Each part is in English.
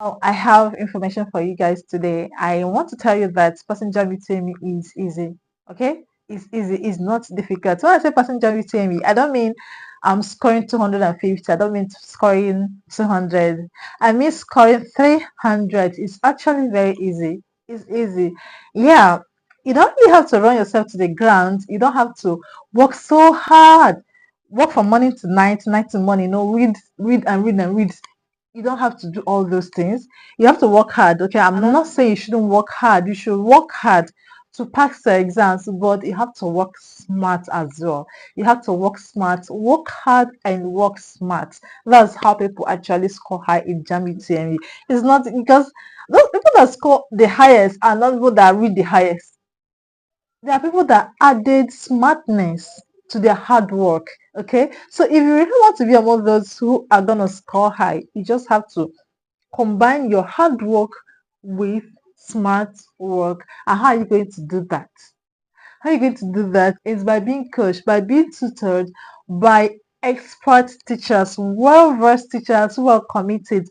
Oh, I have information for you guys today. I want to tell you that passenger UTME is easy. Okay, it's easy. It's not difficult. When I say passenger UTME, I don't mean I'm scoring 250. I don't mean scoring 200. I mean scoring 300. It's actually very easy. It's easy. Yeah, you don't really have to run yourself to the ground. You don't have to work so hard. Work from morning to night, night to morning. Read, read, and read and read. You don't have to do all those things. You have to work hard. Okay, I'm not saying you shouldn't work hard. You should work hard to pass the exams, but you have to work smart as well. You have to work smart, work hard, and work smart. That's how people actually score high in JAMB UTME. It's not because those people that score the highest are not people that read the highest. There are people that added smartness to their hard work. Okay, so if you really want to be among those who are gonna score high, you just have to combine your hard work with smart work. And how are you going to do that? How are you going to do that is by being coached, by being tutored by expert teachers, well-versed teachers who are committed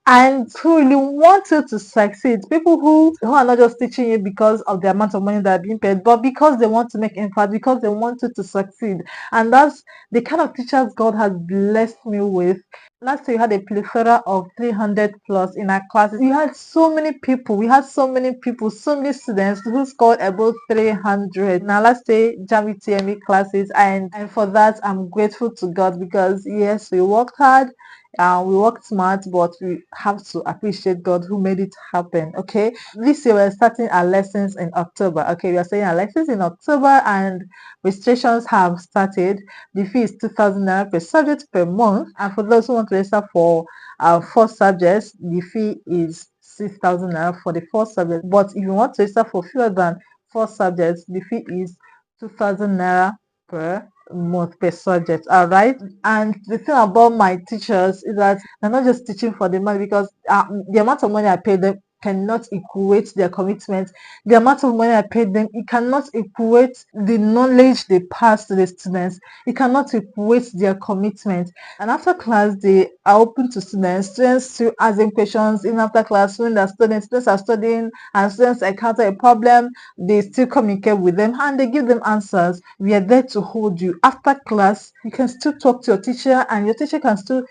and who really want you to succeed. People who are not just teaching you because of the amount of money that are being paid, but because they want to make impact, because they want you to succeed. And that's the kind of teachers God has blessed me with. Last year, we had a plethora of 300 plus in our classes. We had so many people. We had so many people, so many students who scored above 300. Now, last year, JAMB TME classes, and for that, I'm grateful to God because yes, we worked hard. We worked smart, but we have to appreciate God who made it happen. Okay, this year we're starting our lessons in October. Okay, we are starting our lessons in October, and registrations have started. The fee is 2,000 naira per subject per month, and for those who want to register for 4 subjects, the fee is 6,000 naira for the 4 subjects. But if you want to register for fewer than 4 subjects, the fee is 2,000 naira per month per subject. All right, and the thing about my teachers is that they're not just teaching for the money, because the amount of money I pay them cannot equate their commitment. The amount of money I paid them, it cannot equate the knowledge they pass to the students. It cannot equate their commitment. And after class, they are open to students. Students to ask them questions in after class. When they're studying, students are studying, and students encounter a problem, they still communicate with them and they give them answers. We are there to hold you. After class, you can still talk to your teacher, and your teacher can still,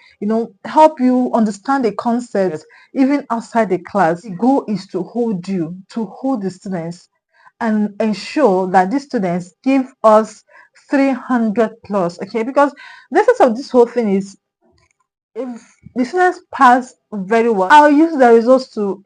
help you understand the concept even outside the class. The goal is to hold you, to hold the students, and ensure that these students give us 300 plus. Okay, because the essence of this whole thing is, if the students pass very well, I'll use the results to,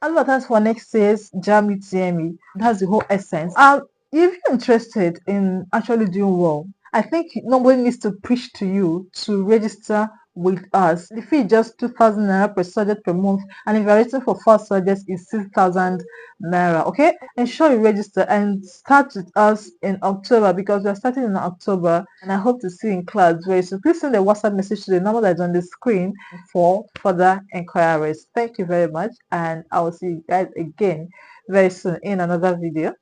advertise for next year's JAMB UTME. That's the whole essence. If you're interested in actually doing well, I think nobody needs to preach to you to register with us. The fee is just 2,000 naira per subject per month, and if you're registering for 4 subjects, it's 6,000 naira. Okay, ensure you register and start with us in October, because we're starting in October, and I hope to see you in class very soon. Please send a WhatsApp message to the number that's on the screen for further inquiries. Thank you very much, and I will see you guys again very soon in another video.